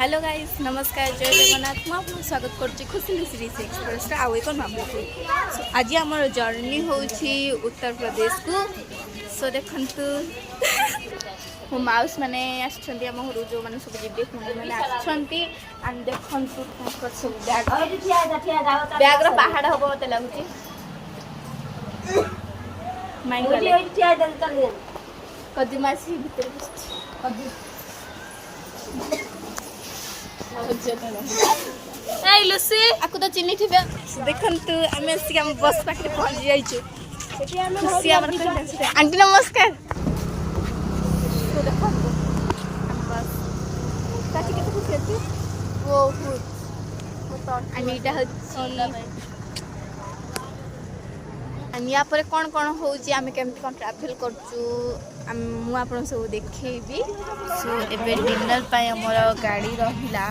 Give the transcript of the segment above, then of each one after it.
hello guys नमस्कार जय जगन्नाथ मुझे स्वागत करुच्ची खुशी लुसी रिशी एक्सप्रेस आउ एक मामू को आज आम जर्नी होची उत्तर प्रदेश को सो देखंतु मो माउस माने आछंती हम घर जो माने सब जिबे माने आछंती एंड देखंतु सब बैग रो पहाड़ हबो मते लागुची माइक वाले कदिमासी भीतर कदी ए लुसी आकु तो चिन्ही थिबे देखंतु आमे आसी हम बस पाखे पहुंच जाइछु खुशी हमर आंटी नमस्कार देखंतु बस काची केते खुशी अछि वो फुट अनीटा हछि या पर कौन कौन होची आमे केमति कोन ट्रैवल करछु मु आपन सब देखैबी सो एबे डिनर पाए हमर गाड़ी रहिला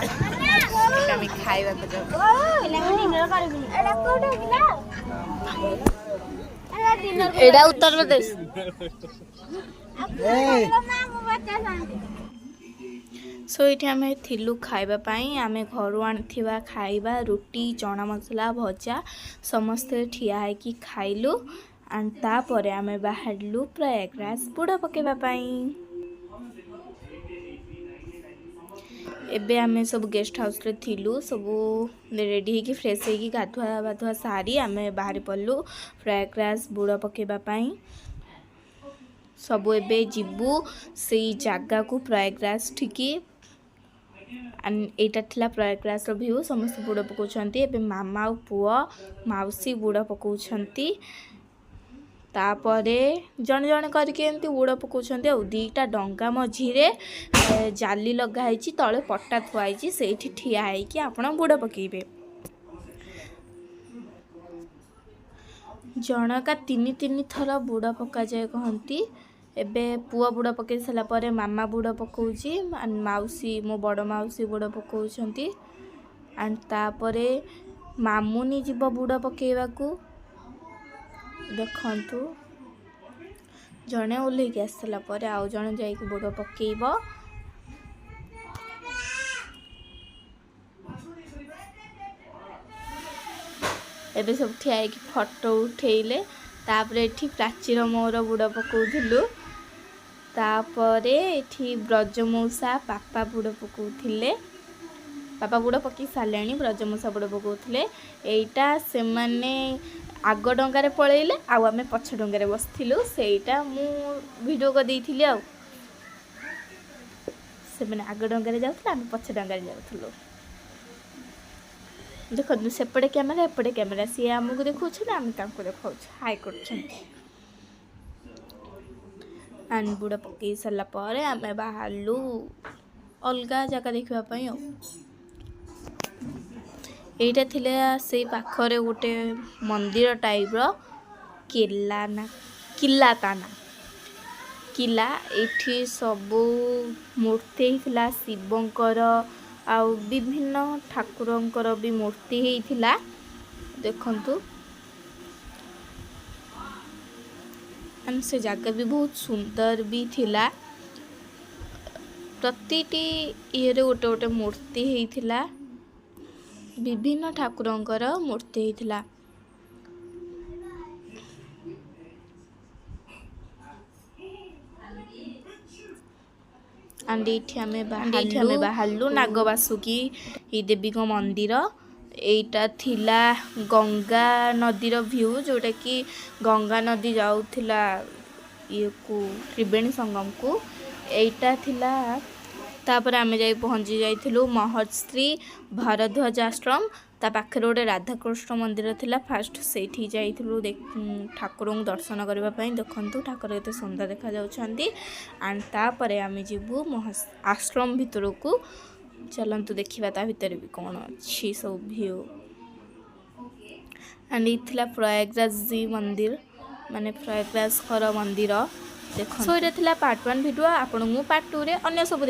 आमे खाइबा को जाऊ डिनर करबी एडा कोड होगिला एडा डिनर एडा उत्तर प्रदेश सो ये आम थिलु खाइबा पाई आमे घर आनिथिबा खाइबा रुटी चना मसला भजा समस्ते ठिया है कि खाइलु एंड तापरे आमे बाहरलु प्रयागराज बुड़ा पकेबा पाई एबे आमे सब गेस्ट हाउस रे थिलु सब रेडी है कि फ्रेश है कि गाधुआ बाधुआ सारी आमे बाहर पड़लु प्रयागराज बुड़ा पकेबा पाई सब एबे जिबु से जगह को प्रयागराज ठिकी एटा थिला प्रयागराज रो व्यू समस्त बुड़ पकाउछंती एबे मामा और पुआ माउसी बुड़ पकाउछंती तापरे जण जण करके एमती बुड़ पकाउछंती और दीटा डंगा मझिरे जाली लगा हैची तळे पट्टा थुआइची सेठी ठिया है कि आपण बुड़ पकेबे जनका तीन तीन थर बुड़ पका जाय कहंती एबे पुआ बुड़ पके सला परे मामा बुड़ पकाउची माउसी मो बड़ माउसी बुड़ पकाउछंती एंड तापरे मामुनी जीव बुड़ पकेवा को देखंतु जणे ओले के आसला परे आउ जणे जाई के बुड़ पकेइबो एबे सब ठिया है कि फोटो उठेइले तापरे एठी प्राचीर मोर बुड़ पकाउथिलु तापरे एठी ब्रजमौसा पापा बुड़ पकाउथिले पापा बुड़ पकी सालेनी ब्रजमौसा बुड़ पकाउथिले एइटा से माने आग डंगारे पळेइले आ आमे पछ डंगारे बसथिलु सेइटा मु वीडियो को देइथिले आ से माने आग डंगारे जाउथला आमे पछ डंगारे जाउथलु देखो सेपटे कैमेरा एपटे कैमेरा सी आमको देखा आम देखा हाई कर बुड़ पकई सारा पर आम बाहरलु अलग जगह देखापी यहीटा थिले से पाखरे गोटे मंदिर टाइप रो किला ना किला ताना किला एठी सबू मूर्ति हिला शिवंकर आउ विभिन्न ठाकुरंकर भी मूर्ति हेइथिला देखंतु हम से जगह भी बहुत सुंदर भी थिला प्रतिटी ये गोटे गोटे मूर्ति हेइथिला विभिन्न ठाकुरंकर मूर्ति हेइथिला एठी हमें बाहरलु नागवासुकी ये देवी को मंदिर एटा थिला गंगा नदीर व्यू जोटा कि गंगा नदी जाउथिला ये को त्रिवेणी संगम को एटा थिला तापर आमे जाई पहुंची जाइथिलु महर्षि भारद्वाज आश्रम ता पाखरे गोटे राधाकृष्ण मंदिर थिला फास्ट सेठी जाइथिलु ठाकुर दर्शन करबा पई देखंतु ठाकुर एते सुंदर देखा जाउछंती एंड तापरे आमे जिबु आश्रम भितर को चलंतु देखिबा ता भितर भी कोन अछि सब व्यू एंड इथिला प्रयागराज जी मंदिर माने प्रयागराज खर मंदिर देखो सो इरा थिला पार्ट 1 वीडियो आपन मु पार्ट 2 रे अन्य सब